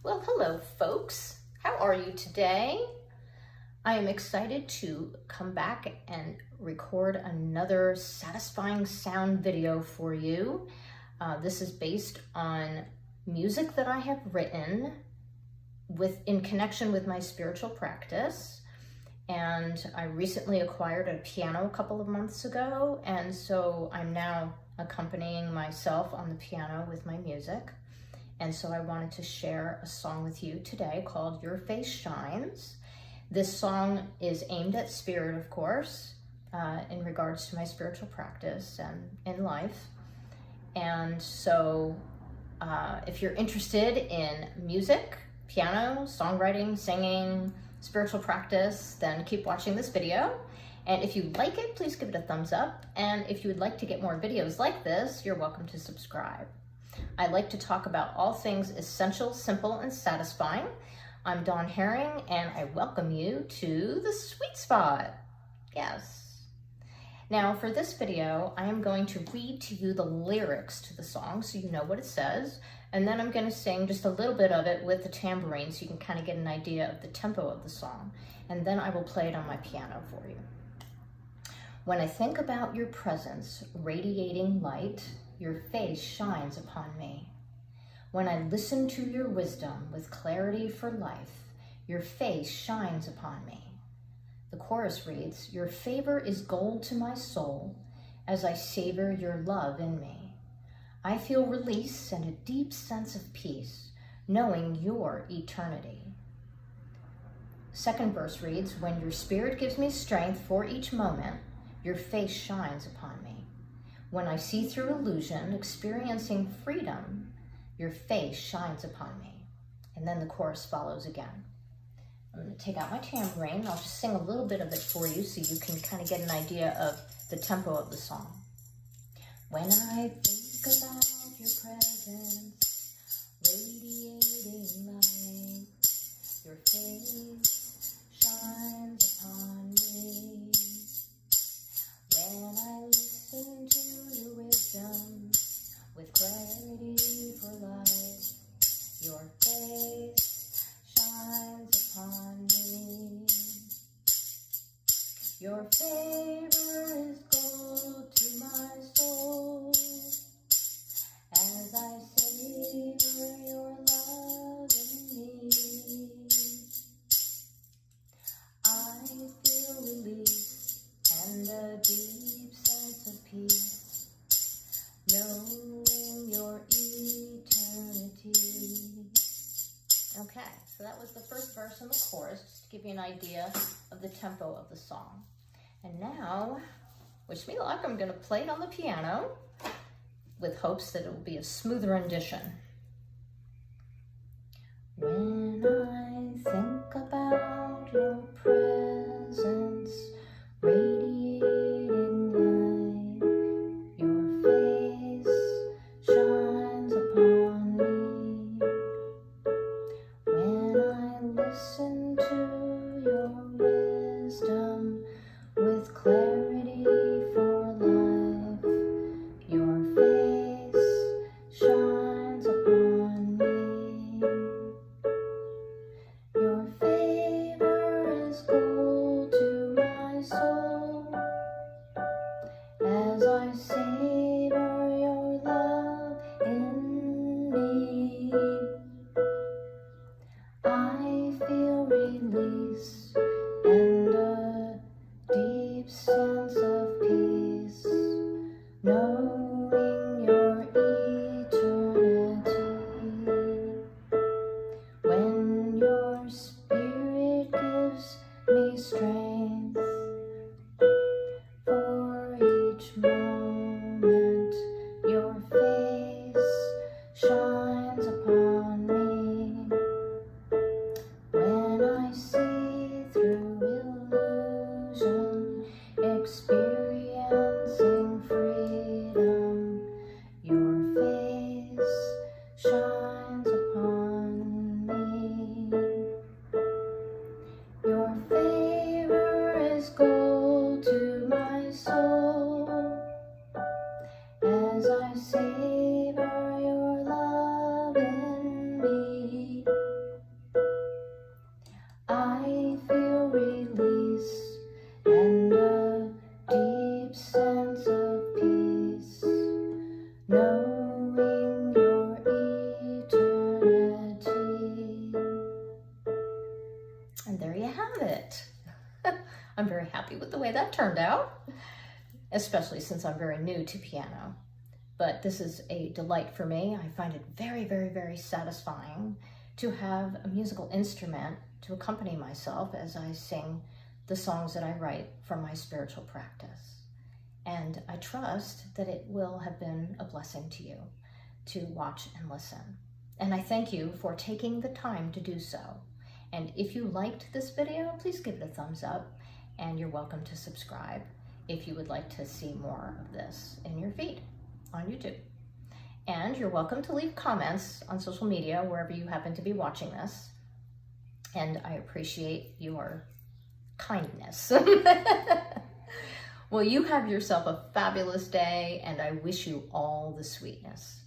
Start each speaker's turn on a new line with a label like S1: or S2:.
S1: Well, hello folks. How are you today? I am excited to come back and record another satisfying sound video for you. This is based on music that I have written in connection with my spiritual practice. And I recently acquired a piano a couple of months ago, and so I'm now accompanying myself on the piano with my music. And so I wanted to share a song with you today called Your Face Shines. This song is aimed at spirit, of course, in regards to my spiritual practice and in life. And so if you're interested in music, piano, songwriting, singing, spiritual practice, then keep watching this video. And if you like it, please give it a thumbs up. And if you would like to get more videos like this, you're welcome to subscribe. I like to talk about all things essential, simple, and satisfying. I'm Dawn Herring, and I welcome you to the sweet spot. Yes. Now, for this video, I am going to read to you the lyrics to the song so you know what it says, and then I'm going to sing just a little bit of it with the tambourine so you can kind of get an idea of the tempo of the song, and then I will play it on my piano for you. When I think about your presence, radiating light, your face shines upon me. When I listen to your wisdom with clarity for life, your face shines upon me. The chorus reads, your favor is gold to my soul as I savor your love in me. I feel release and a deep sense of peace, knowing your eternity. Second verse reads, when your spirit gives me strength for each moment, your face shines upon me. When I see through illusion, experiencing freedom, your face shines upon me. And then the chorus follows again. I'm going to take out my tambourine. I'll just sing a little bit of it for you so you can kind of get an idea of the tempo of the song. When I think about your presence, radiating light, your face shines upon me. When I listen to your wisdom with clarity for life, your face shines upon me. Your favor is gold to my soul as I savor your love in me. I feel release and a deep sense of peace, knowing your eternity. Okay, so that was the first verse and the chorus, just to give you an idea of the tempo of the song. And now, wish me luck, I'm going to play it on the piano with hopes that it will be a smoother rendition. When I think about your presence, radiating light, your face shines upon me. When I listen to your wisdom with clarity for life, your face shines upon me. Your favor is gold to my soul as I savor your love in me. I feel release and a deep sense of peace, knowing your eternity. When your spirit gives me strength for each moment, your face shines upon me. When I see through happy with the way that turned out, especially since I'm very new to piano. But this is a delight for me. I find it very, very, very satisfying to have a musical instrument to accompany myself as I sing the songs that I write from my spiritual practice. And I trust that it will have been a blessing to you to watch and listen. And I thank you for taking the time to do so. And if you liked this video, please give it a thumbs up, and you're welcome to subscribe if you would like to see more of this in your feed on YouTube. And you're welcome to leave comments on social media wherever you happen to be watching this. And I appreciate your kindness. Well, you have yourself a fabulous day, and I wish you all the sweetness.